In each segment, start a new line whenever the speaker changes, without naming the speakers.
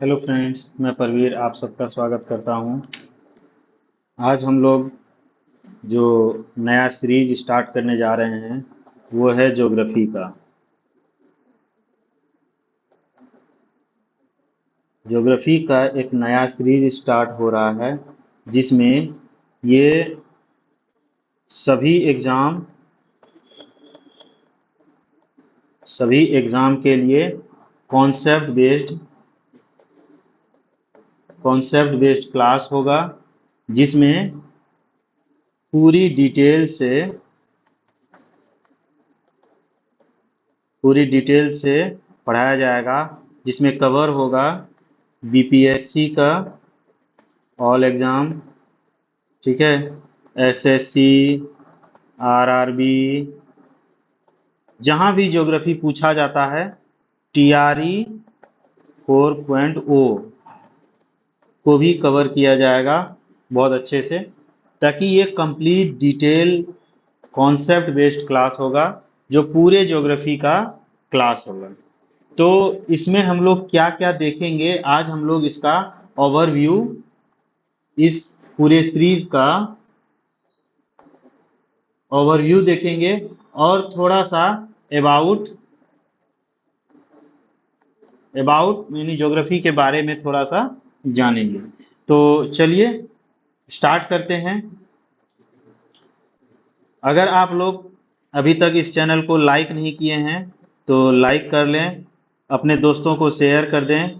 Hello friends, मैं परवीर आप सबका स्वागत करता हूं। आज हम लोग जो नया सीरीज स्टार्ट करने जा रहे हैं वो है ज्योग्राफी का। ज्योग्राफी का एक नया सीरीज स्टार्ट हो रहा है जिसमें ये सभी एग्ज़ाम सभी एग्ज़ाम के लिए concept based concept based class होगा, जिसमें पूरी डिटेल से पूरी डिटेल से पढ़ाया जाएगा, जिसमें कवर होगा बीपीएससी का ऑल एग्ज़ाम, ठीक है, एसएससी, आरआरबी, जहाँ भी ज्योग्राफी पूछा जाता है टीआरई 4.0 को भी कवर किया जाएगा बहुत अच्छे से, ताकि ये complete detail concept based class होगा जो पूरे ज्योग्राफी का क्लास होगा। तो इसमें हम लोग क्या क्या देखेंगे, आज हम लोग इसका ओवरव्यू, इस पूरे सीरीज का ओवरव्यू देखेंगे और थोड़ा सा अबाउट अबाउट यानी ज्योग्राफी के बारे में थोड़ा सा जानेंगे। तो चलिए स्टार्ट करते हैं। अगर आप लोग अभी तक इस चैनल को लाइक नहीं किए हैं तो लाइक कर लें, अपने दोस्तों को शेयर कर दें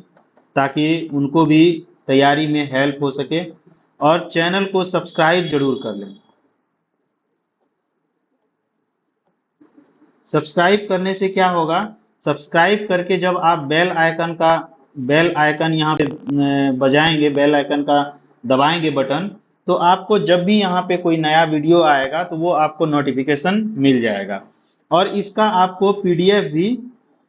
ताकि उनको भी तैयारी में हेल्प हो सके, और चैनल को सब्सक्राइब जरूर कर लें। सब्सक्राइब करने से क्या होगा, सब्सक्राइब करके जब आप बेल आइकन यहाँ पे बजाएंगे, बेल आइकन का दबाएंगे बटन, तो आपको जब भी यहाँ पे कोई नया वीडियो आएगा तो वो आपको नोटिफिकेशन मिल जाएगा। और इसका आपको पीडीएफ भी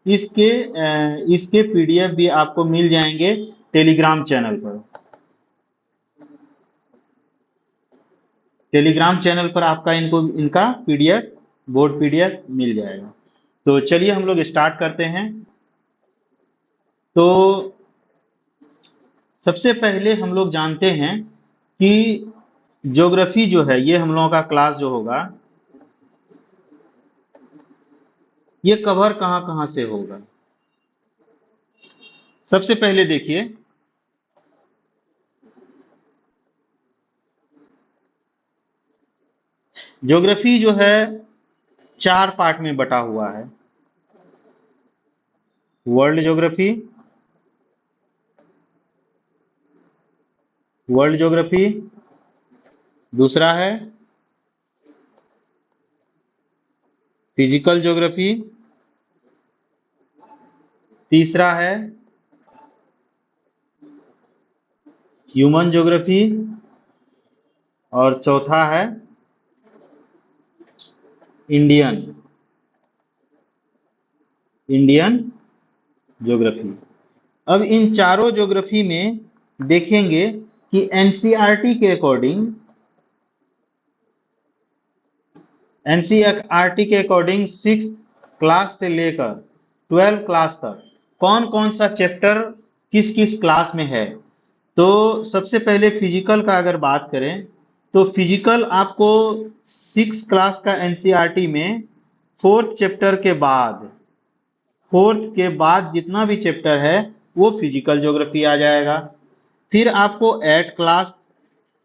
इसके पीडीएफ भी आपको मिल जाएंगे टेलीग्राम चैनल पर। टेलीग्राम चैनल पर आपका इनका पीडीएफ, बोर्ड पीडीएफ मिल जाएगा। तो चलिए हम लोग स्टार्ट करते हैं। तो सबसे पहले हम लोग जानते हैं कि ज्योग्राफी जो है, ये हम लोगों का क्लास जो होगा ये कवर कहाँ कहाँ से होगा। सबसे पहले देखिए, ज्योग्राफी जो है 4 पार्ट में बटा हुआ है। वर्ल्ड ज्योग्राफी, वर्ल्ड ज्योग्राफी, दूसरा है फिजिकल ज्योग्राफी, तीसरा है ह्यूमन ज्योग्राफी, और चौथा है इंडियन इंडियन ज्योग्राफी। अब इन चारों ज्योग्राफी में देखेंगे कि एनसीईआरटी के अकॉर्डिंग 6th क्लास से लेकर 12th क्लास तक कौन कौन सा चैप्टर किस किस क्लास में है। तो सबसे पहले फिजिकल का अगर बात करें तो फिजिकल आपको 6th क्लास का एनसीईआरटी में 4th के बाद जितना भी चैप्टर है वो फिजिकल ज्योग्राफी आ जाएगा। फिर आपको 8th क्लास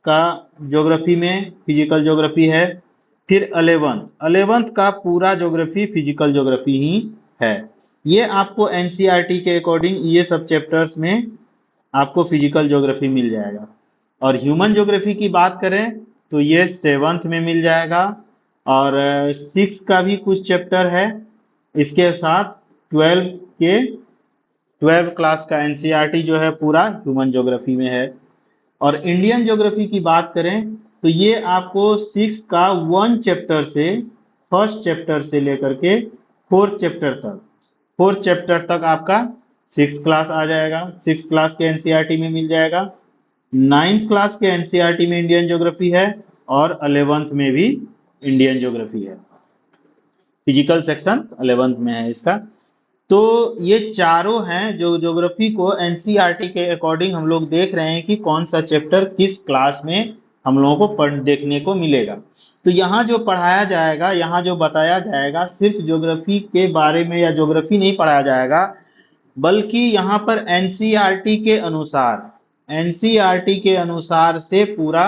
का ज्योग्राफी में फिजिकल ज्योग्राफी है। फिर 11th का पूरा ज्योग्राफी फिजिकल ज्योग्राफी ही है। ये आपको एनसीईआरटी के अकॉर्डिंग ये सब चैप्टर्स में आपको फिजिकल ज्योग्राफी मिल जाएगा। और ह्यूमन ज्योग्राफी की बात करें तो ये 7th में मिल जाएगा, और 6 का भी कुछ चैप्टर है। इसके साथ 12 क्लास का एनसीईआरटी जो है पूरा ह्यूमन ज्योग्राफी में है। और इंडियन ज्योग्राफी की बात करें तो ये आपको 6 का 1 चैप्टर से, फर्स्ट चैप्टर से लेकर के 4th चैप्टर तक आपका 6 क्लास आ जाएगा, 6 क्लास के एनसीईआरटी में मिल जाएगा। 9th क्लास के एनसीईआरटी में इंडियन ज्योग्राफी है, और 11th में भी इंडियन ज्योग्राफी है। फिजिकल सेक्शन 11th में है इसका। तो ये चारों हैं जो ज्योग्राफी को एनसीईआरटी के अकॉर्डिंग हम लोग देख रहे हैं कि कौन सा चैप्टर किस क्लास में हम लोगों को पढ़ देखने को मिलेगा। तो यहाँ जो पढ़ाया जाएगा, यहाँ जो बताया जाएगा, सिर्फ ज्योग्राफी के बारे में या ज्योग्राफी नहीं पढ़ाया जाएगा, बल्कि यहाँ पर एनसीईआरटी के अनुसार से पूरा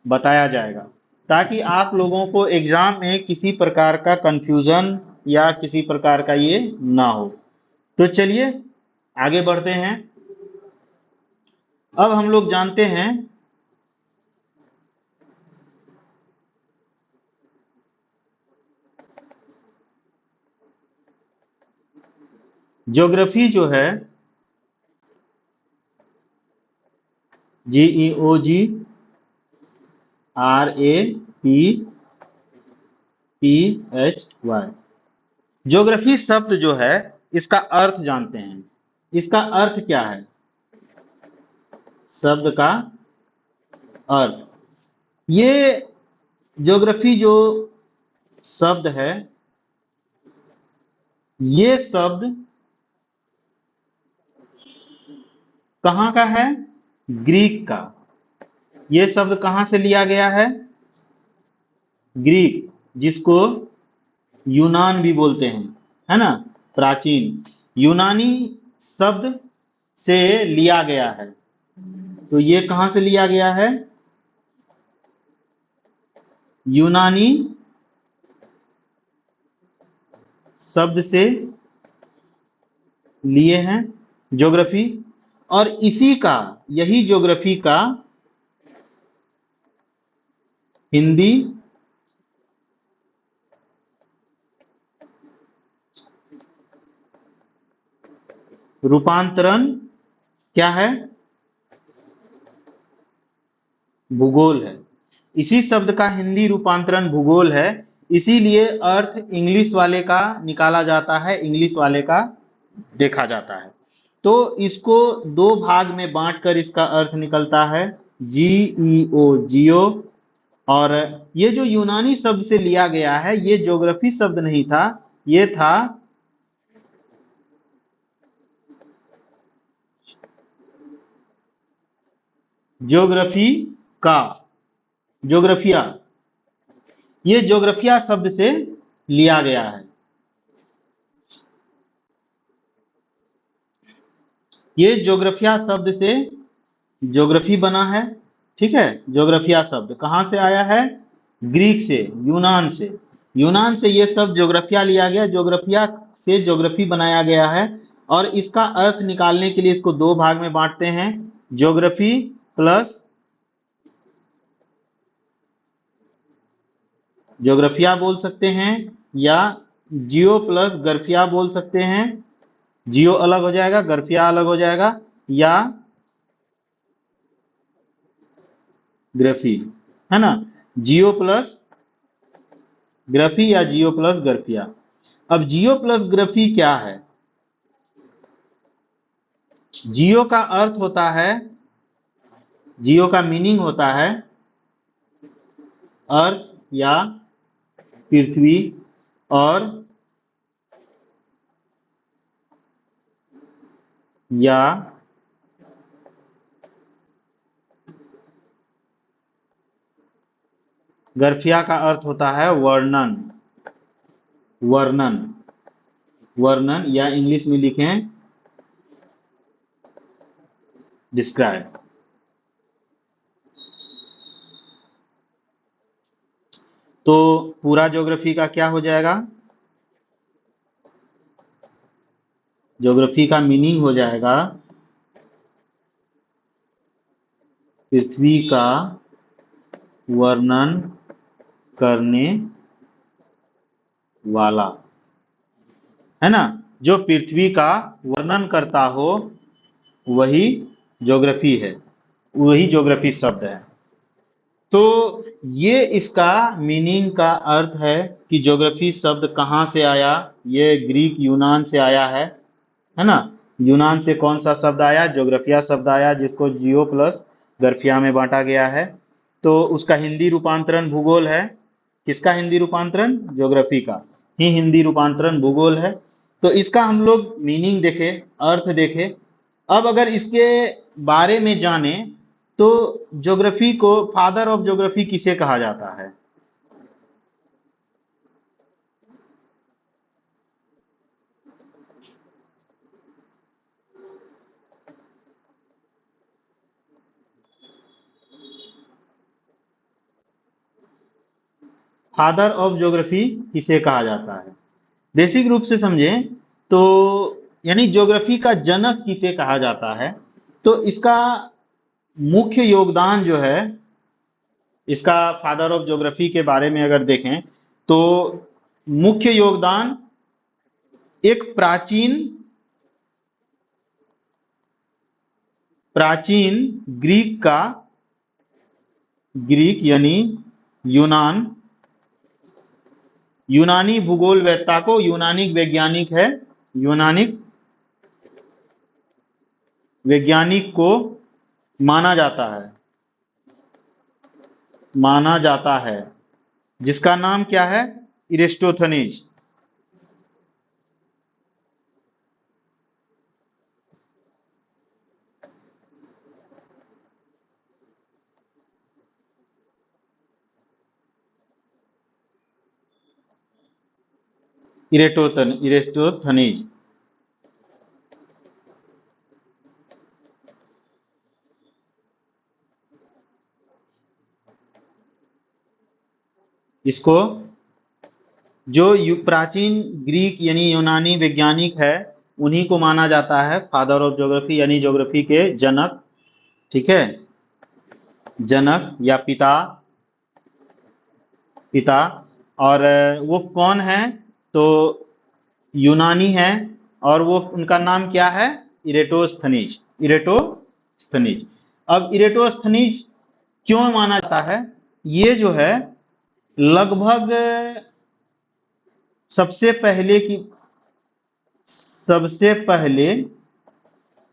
बताया जाएगा, ताकि आप लोगों को एग्जाम में किसी प्रकार का कंफ्यूजन या किसी प्रकार का ये ना हो। तो चलिए आगे बढ़ते हैं। अब हम लोग जानते हैं ज्योग्राफी जो है GEOGRAPhy। ज्योग्राफी शब्द जो है इसका अर्थ जानते हैं। इसका अर्थ क्या है? शब्द का अर्थ, ये ज्योग्राफी जो शब्द है, ये शब्द कहाँ का है? ग्रीक का। ये शब्द कहाँ से लिया गया है? ग्रीक, जिसको यूनान भी बोलते हैं, है ना, प्राचीन यूनानी शब्द से लिया गया है। तो ये कहाँ से लिया गया है? यूनानी शब्द से लिए हैं ज्योग्राफी, और इसी का, यही ज्योग्राफी का हिंदी रूपांतरण क्या है? भूगोल है। इसी शब्द का हिंदी रूपांतरण भूगोल है, इसीलिए अर्थ इंग्लिश वाले का निकाला जाता है, इंग्लिश वाले का देखा जाता है। तो इसको दो भाग में बांटकर इसका अर्थ निकलता है, जीईओ जियो। और ये जो यूनानी शब्द से लिया गया है, ये ज्योग्राफी शब्द नहीं था, ये था ज्योग्राफी का, ज्योग्राफिया, ये ज्योग्राफिया शब्द से लिया गया है। ये ज्योग्राफिया शब्द से ज्योग्राफी बना है, ठीक है। ज्योग्राफिया शब्द कहां से आया है? ग्रीक से, यूनान से। यूनान से ये सब ज्योग्राफिया लिया गया, ज्योग्राफिया से ज्योग्राफी बनाया गया है। और इसका अर्थ निकालने के लिए इसको दो भाग में बांटते हैं, ज्योग्राफी प्लस ज्योग्राफिया बोल सकते हैं, या जियो प्लस ग्राफिया बोल सकते हैं। जियो अलग हो जाएगा, ग्राफिया अलग हो जाएगा, या ग्राफी, है ना, जियो प्लस ग्राफी या जियो प्लस ग्राफिया। अब जियो प्लस ग्राफी क्या है? जियो का अर्थ होता है, जियो का मीनिंग होता है अर्थ या पृथ्वी, और या ग्राफिया का अर्थ होता है वर्णन, वर्णन, वर्णन, या इंग्लिश में लिखें डिस्क्राइब। तो पूरा ज्योग्राफी का क्या हो जाएगा? ज्योग्राफी का मीनिंग हो जाएगा पृथ्वी का वर्णन करने वाला, है ना। जो पृथ्वी का वर्णन करता हो वही ज्योग्राफी है, वही ज्योग्राफी शब्द है। तो ये इसका मीनिंग का अर्थ है कि ज्योग्राफी शब्द कहाँ से आया? ये ग्रीक यूनान से आया है ना। यूनान से कौन सा शब्द आया? ज्योग्राफिया शब्द आया, जिसको जियो प्लस ग्राफिया में बांटा गया है। तो उसका हिंदी रूपांतरण भूगोल है। किसका हिंदी रूपांतरण? ज्योग्राफी का ही हिंदी रूपांतरण भूगोल है। तो इसका हम लोग मीनिंग देखे, अर्थ देखे। अब अगर इसके बारे में जाने तो ज्योग्राफी को, फादर ऑफ ज्योग्राफी किसे कहा जाता है? फादर ऑफ ज्योग्राफी किसे कहा जाता है? बेसिक रूप से समझें तो यानी ज्योग्राफी का जनक किसे कहा जाता है, तो इसका मुख्य योगदान जो है, इसका फादर ऑफ ज्योग्राफी के बारे में अगर देखें तो मुख्य योगदान एक प्राचीन प्राचीन ग्रीक का, ग्रीक यानी यूनान, यूनानी भूगोलवेत्ता को, यूनानी वैज्ञानिक है, यूनानी वैज्ञानिक को माना जाता है, माना जाता है, जिसका नाम क्या है? इरेस्टोथनीज। इरेस्टोथनीज। इसको जो प्राचीन ग्रीक यानी यूनानी वैज्ञानिक है, उन्हीं को माना जाता है फादर ऑफ ज्योग्राफी यानी ज्योग्राफी के जनक। ठीक है, जनक या पिता, पिता। और वो कौन है? तो यूनानी है, और वो, उनका नाम क्या है? Eratosthenes, Eratosthenes. अब इरेटोस्थनीज क्यों माना जाता है? ये जो है लगभग सबसे पहले की, सबसे पहले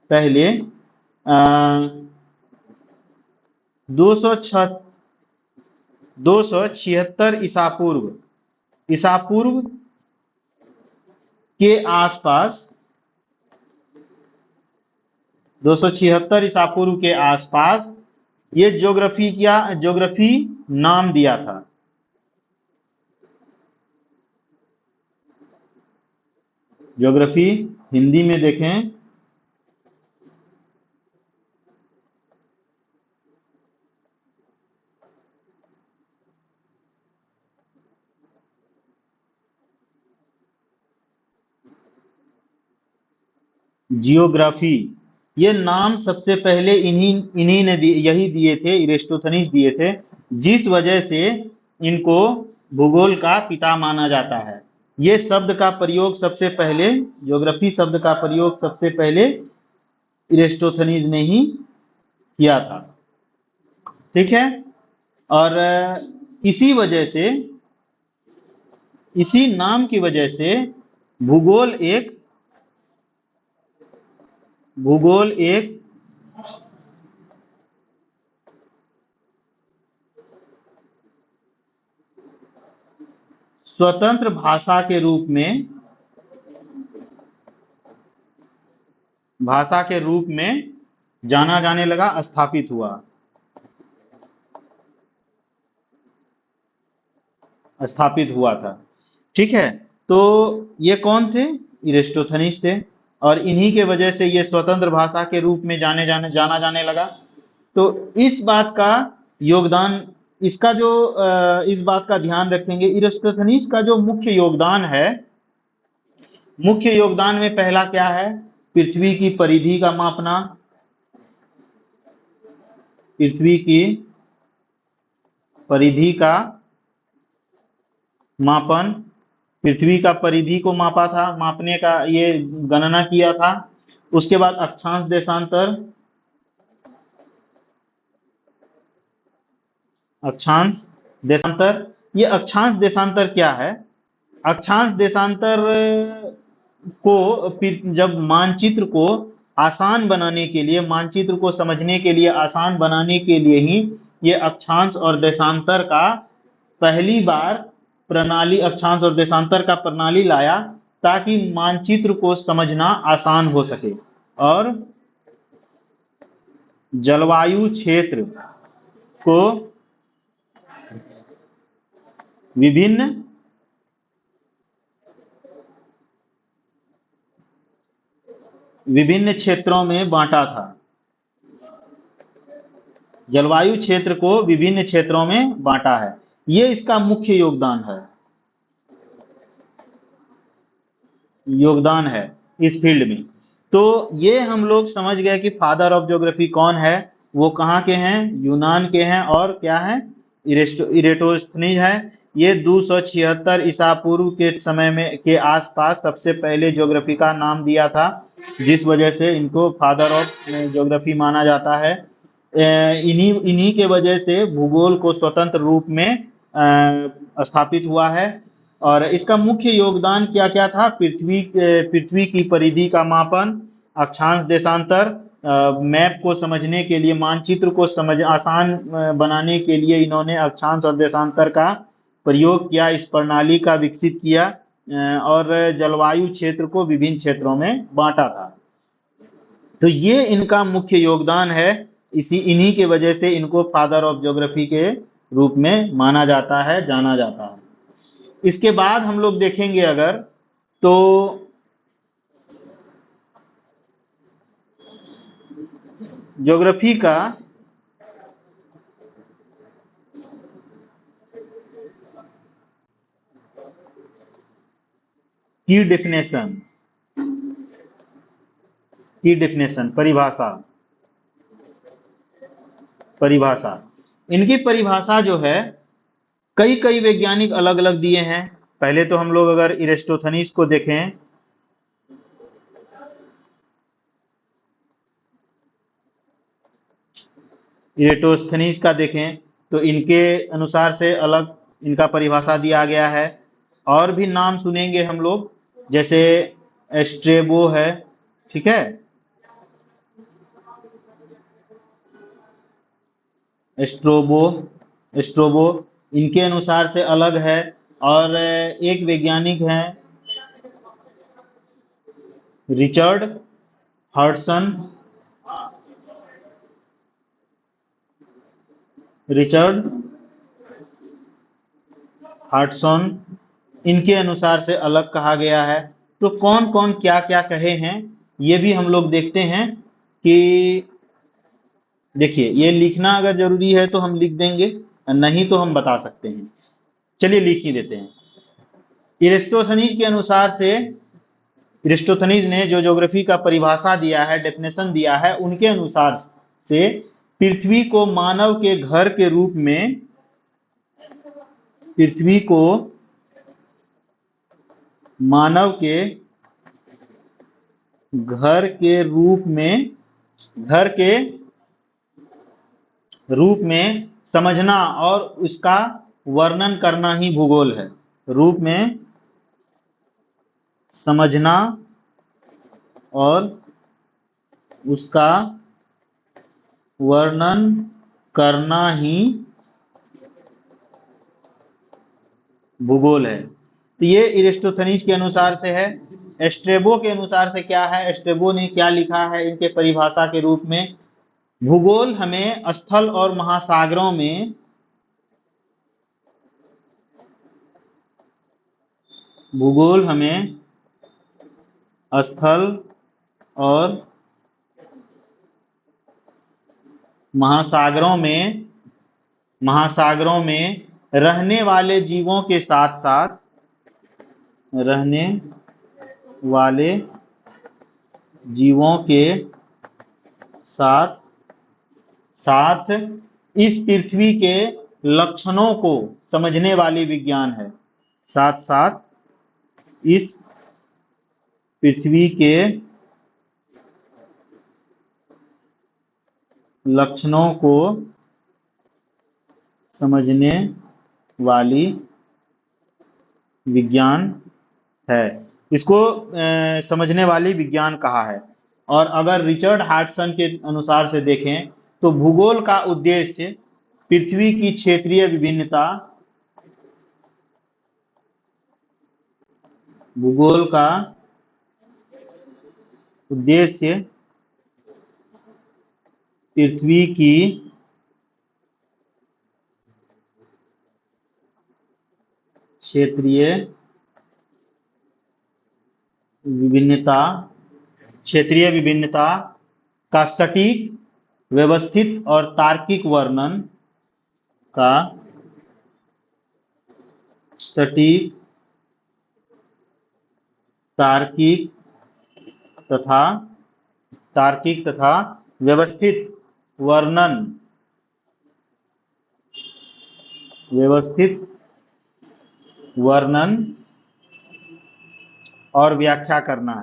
पहले 276 ईसा पूर्व के आसपास, 276 ईसा पूर्व के आसपास ये ज्योग्राफी नाम दिया था। ज्योग्राफी हिंदी में देखें जियोग्राफी, ये नाम सबसे पहले इन्हीं ने यही दिए थे, इरेस्टोथनीज दिए थे, जिस वजह से इनको भूगोल का पिता माना जाता है। ये शब्द का प्रयोग सबसे पहले, ज्योग्राफी शब्द का प्रयोग सबसे पहले इरेस्टोथनीज ने ही किया था। ठीक है, और इसी वजह से, इसी नाम की वजह से भूगोल एक स्वतंत्र भाषा के रूप में, भाषा के रूप में जाना जाने लगा, स्थापित हुआ, स्थापित हुआ था। ठीक है, तो ये कौन थे? इरेस्टोथनीज थे, और इन्हीं के वजह से ये स्वतंत्र भाषा के रूप में जाना जाने लगा। तो इस बात का योगदान, इसका जो इस बात का ध्यान रखेंगे, इरेस्टोथनीज का जो मुख्य योगदान है, मुख्य योगदान में पहला क्या है? पृथ्वी की परिधि का मापना, पृथ्वी की परिधि का मापन, पृथ्वी का परिधि को मापा था, मापने का ये गणना किया था। उसके बाद अक्षांश देशांतर, अक्षांश देशांतर। ये अक्षांश देशांतर क्या है? अक्षांश देशांतर को जब मानचित्र को आसान बनाने के लिए, मानचित्र को समझने के लिए आसान बनाने के लिए ही ये अक्षांश और देशांतर का पहली बार प्रणाली, अक्षांश और देशांतर का प्रणाली लाया ताकि मानचित्र को समझना आसान हो सके। और जलवायु क्षेत्र को विभिन्न क्षेत्रों में बांटा था। जलवायु क्षेत्र को विभिन्न क्षेत्रों में बांटा है, ये इसका मुख्य योगदान है इस फील्ड में। तो ये हम लोग समझ गए कि फादर ऑफ ज्योग्राफी कौन है, वो कहाँ के हैं, यूनान के हैं, और क्या है, इरेटोस्थनीज है। ये 276 ईसा पूर्व के समय में के आसपास सबसे पहले ज्योग्राफी का नाम दिया था, जिस वजह से इनको फादर ऑफ ज्योग्राफी माना जाता है। इन्हीं के वजह से भूगोल को स्वतंत्र रूप में स्थापित हुआ है। और इसका मुख्य योगदान क्या क्या था, पृथ्वी की परिधि का मापन, अक्षांश देशांतर, मैप को समझने के लिए, मानचित्र को आसान बनाने के लिए इन्होंने अक्षांश और देशांतर का प्रयोग किया, इस प्रणाली का विकसित किया, और जलवायु क्षेत्र को विभिन्न क्षेत्रों में बांटा था। तो ये इनका मुख्य योगदान है, इन्हीं के वजह से इनको फादर ऑफ ज्योग्राफी के रूप में माना जाता है, जाना जाता है। इसके बाद हम लोग देखेंगे अगर, तो ज्योग्राफी का की डेफिनेशन परिभाषा, इनकी परिभाषा जो है कई वैज्ञानिक अलग अलग दिए हैं। पहले तो हम लोग अगर इरेस्टोथनीज को देखें, इरेटोस्थनीज का देखें तो इनके अनुसार से अलग इनका परिभाषा दिया गया है। और भी नाम सुनेंगे हम लोग, जैसे एस्ट्रेबो है, ठीक है, एस्ट्रोबो इनके अनुसार से अलग है। और एक वैज्ञानिक हैं रिचर्ड हडसन, इनके अनुसार से अलग कहा गया है। तो कौन कौन क्या क्या कहे हैं ये भी हम लोग देखते हैं कि, देखिए ये लिखना अगर जरूरी है तो हम लिख देंगे, नहीं तो हम बता सकते हैं। चलिए लिख ही देते हैं। इरेस्टोथनीज के अनुसार से, इरेस्टोथनीज ने जो ज्योग्राफी का परिभाषा दिया है, डेफिनेशन दिया है, उनके अनुसार से पृथ्वी को मानव के घर के रूप में, पृथ्वी को मानव के घर के रूप में समझना और उसका वर्णन करना ही भूगोल है। रूप में समझना और उसका वर्णन करना ही भूगोल है। तो ये इरेस्टोथनीज के अनुसार से है। एस्ट्रेबो के अनुसार से क्या है, एस्ट्रेबो ने क्या लिखा है इनके परिभाषा के रूप में, भूगोल हमें स्थल और महासागरों में स्थल और महासागरों में रहने वाले जीवों के साथ साथ इस पृथ्वी के लक्षणों को समझने वाली विज्ञान है। साथ साथ इस पृथ्वी के लक्षणों को समझने वाली विज्ञान है, इसको समझने वाली विज्ञान कहा है। और अगर रिचर्ड हाडसन के अनुसार से देखें तो भूगोल का उद्देश्य पृथ्वी की क्षेत्रीय विभिन्नता, भूगोल का उद्देश्य पृथ्वी की क्षेत्रीय विभिन्नता का सटीक, व्यवस्थित और तार्किक वर्णन का सटीक, तार्किक तथा व्यवस्थित वर्णन और व्याख्या करना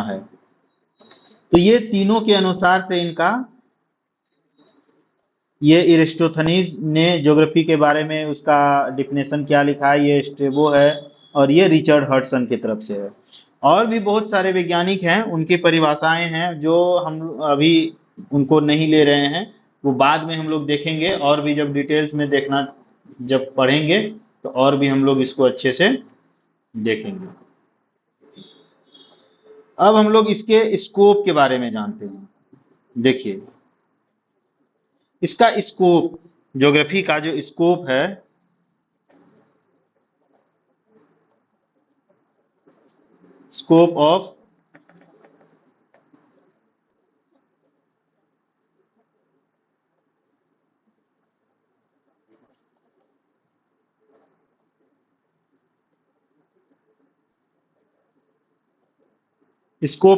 है। तो ये तीनों के अनुसार से इनका, ये एरिस्टोथनीज ने ज्योग्राफी के बारे में उसका डिफिनेशन क्या लिखा है, ये स्ट्रेबो है, और ये रिचर्ड हडसन की तरफ से है। और भी बहुत सारे वैज्ञानिक हैं, उनकी परिभाषाएं हैं जो हम अभी उनको नहीं ले रहे हैं, वो बाद में हम लोग देखेंगे, और भी जब डिटेल्स में देखना, जब पढ़ेंगे तो और भी हम लोग इसको अच्छे से देखेंगे। अब हम लोग इसके स्कोप के बारे में जानते हैं। देखिए, इसका स्कोप, ज्योग्राफी का जो स्कोप है, स्कोप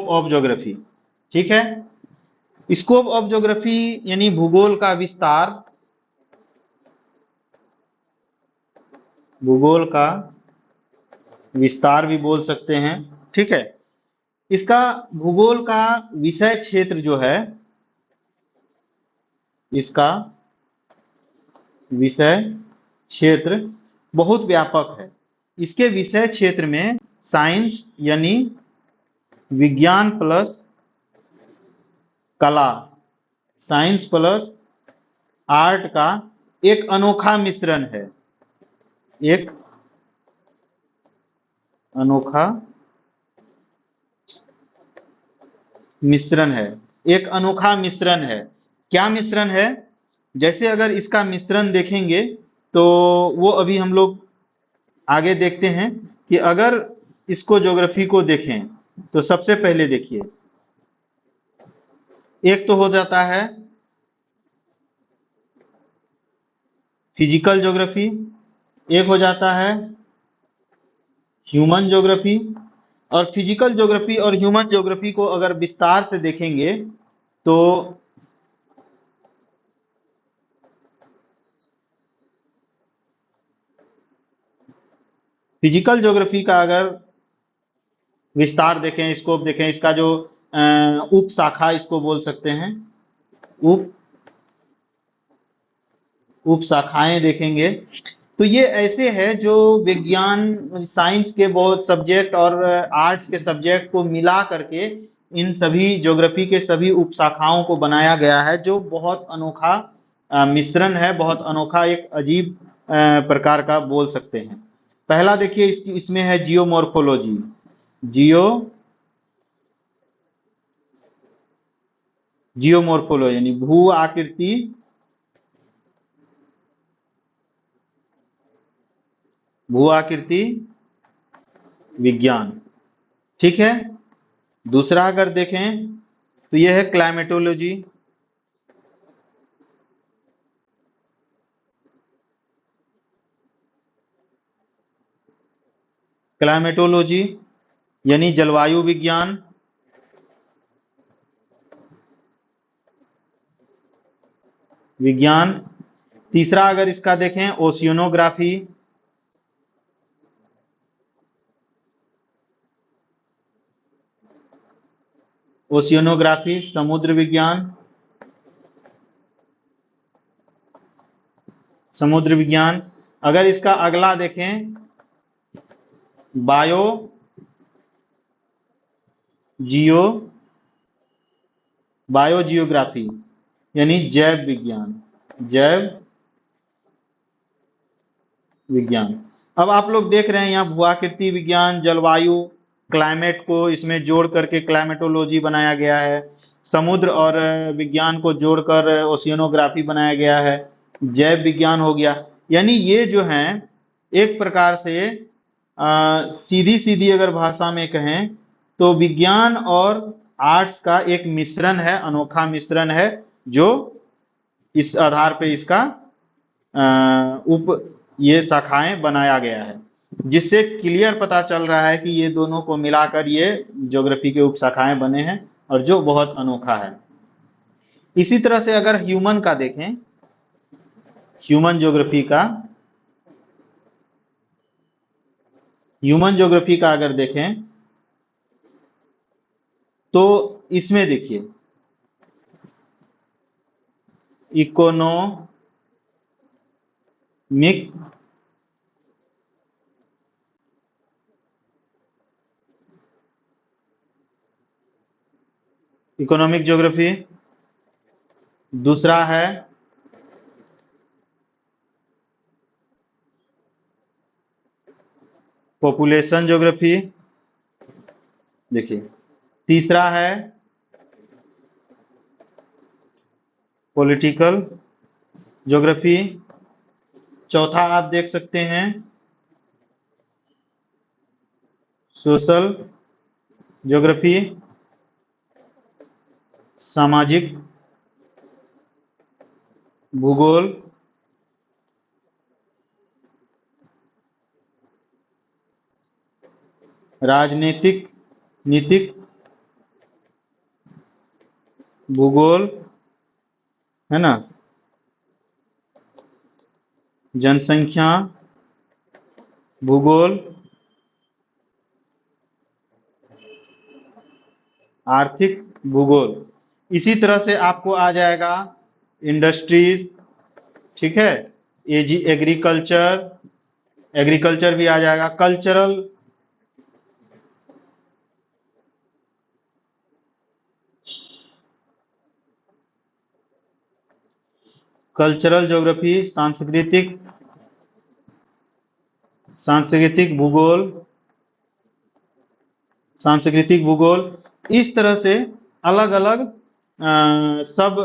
ऑफ ज्योग्राफी, ठीक है। स्कोप ऑफ ज्योग्राफी यानी भूगोल का विस्तार, भूगोल का विस्तार भी बोल सकते हैं, ठीक है। इसका भूगोल का विषय क्षेत्र जो है, इसका विषय क्षेत्र बहुत व्यापक है। इसके विषय क्षेत्र में साइंस यानी विज्ञान प्लस कला, साइंस प्लस आर्ट का एक अनोखा मिश्रण है, एक अनोखा मिश्रण है, एक अनोखा मिश्रण है। क्या मिश्रण है? जैसे अगर इसका मिश्रण देखेंगे तो वो अभी हम लोग आगे देखते हैं कि अगर इसको ज्योग्राफी को देखें तो सबसे पहले देखिए, एक तो हो जाता है फिजिकल ज्योग्राफी, एक हो जाता है ह्यूमन ज्योग्राफी। और फिजिकल ज्योग्राफी और ह्यूमन ज्योग्राफी को अगर विस्तार से देखेंगे तो फिजिकल ज्योग्राफी का अगर विस्तार देखें, स्कोप देखें, इसका जो उप शाखा इसको बोल सकते हैं, उप शाखाएं देखेंगे तो ये ऐसे है जो विज्ञान, साइंस के बहुत सब्जेक्ट और आर्ट्स के सब्जेक्ट को मिला करके इन सभी ज्योग्राफी के सभी उप शाखाओं को बनाया गया है, जो बहुत अनोखा मिश्रण है, बहुत अनोखा, एक अजीब प्रकार का बोल सकते हैं। पहला देखिए, इसमें है जियोमॉर्फोलॉजी, जियोमॉर्फोलॉजी यानी भू आकृति विज्ञान, ठीक है। दूसरा अगर देखें तो यह है क्लाइमेटोलॉजी, यानी जलवायु विज्ञान, तीसरा अगर इसका देखें ओशियनोग्राफी, समुद्र विज्ञान। अगर इसका अगला देखें बायोजियोग्राफी यानी जैव विज्ञान, जैव विज्ञान। अब आप लोग देख रहे हैं यहाँ भूआकृति विज्ञान, जलवायु, क्लाइमेट को इसमें जोड़ करके क्लाइमेटोलॉजी बनाया गया है। समुद्र और विज्ञान को जोड़कर ओशियनोग्राफी बनाया गया है। जैव विज्ञान हो गया। यानी ये जो हैं एक प्रकार से सीधी सीधी अगर भाषा में कहें तो विज्ञान और आर्ट्स का एक मिश्रण है, अनोखा मिश्रण है, जो इस आधार पे इसका ये शाखाएं बनाया गया है, जिससे क्लियर पता चल रहा है कि ये दोनों को मिलाकर ये ज्योग्राफी के उप शाखाएं बने हैं और जो बहुत अनोखा है। इसी तरह से अगर ह्यूमन का देखें, ह्यूमन ज्योग्राफी का अगर देखें तो इसमें देखिए इकोनॉमिक ज्योग्राफी, दूसरा है पॉपुलेशन ज्योग्राफी, देखिए तीसरा है पॉलिटिकल ज्योग्राफी, चौथा आप देख सकते हैं सोशल ज्योग्राफी, सामाजिक भूगोल, राजनीतिक नीतिक भूगोल, है ना, जनसंख्या भूगोल, आर्थिक भूगोल। इसी तरह से आपको आ जाएगा इंडस्ट्रीज, ठीक है, एग्रीकल्चर भी आ जाएगा, कल्चरल ज्योग्राफी, सांस्कृतिक भूगोल। इस तरह से अलग अलग सब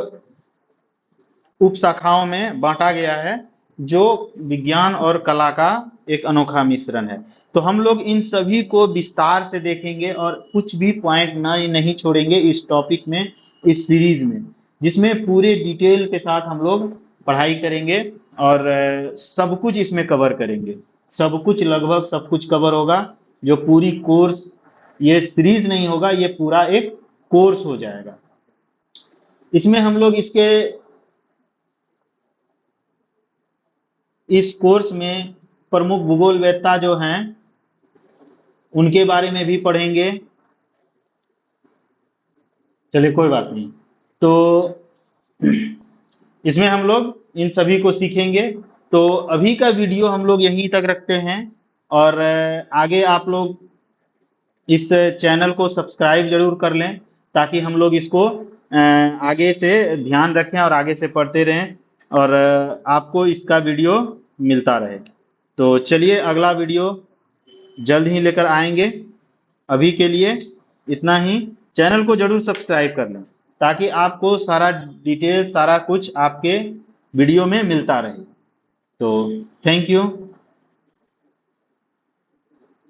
उप शाखाओं में बांटा गया है, जो विज्ञान और कला का एक अनोखा मिश्रण है। तो हम लोग इन सभी को विस्तार से देखेंगे और कुछ भी पॉइंट नहीं छोड़ेंगे इस टॉपिक में, इस सीरीज में, जिसमें पूरे डिटेल के साथ हम लोग पढ़ाई करेंगे और सब कुछ इसमें कवर करेंगे। सब कुछ, लगभग सब कुछ कवर होगा। जो पूरी कोर्स, ये सीरीज नहीं होगा, ये पूरा एक कोर्स हो जाएगा। इसमें हम लोग इस कोर्स में प्रमुख भूगोलवेत्ता जो हैं उनके बारे में भी पढ़ेंगे। चलिए कोई बात नहीं। तो इसमें हम लोग इन सभी को सीखेंगे। तो अभी का वीडियो हम लोग यहीं तक रखते हैं और आगे आप लोग इस चैनल को सब्सक्राइब जरूर कर लें, ताकि हम लोग इसको आगे से ध्यान रखें और आगे से पढ़ते रहें और आपको इसका वीडियो मिलता रहे। तो चलिए अगला वीडियो जल्द ही लेकर आएंगे। अभी के लिए इतना ही। चैनल को जरूर सब्सक्राइब कर लें ताकि आपको सारा डिटेल, सारा कुछ आपके वीडियो में मिलता रहे। तो थैंक यू।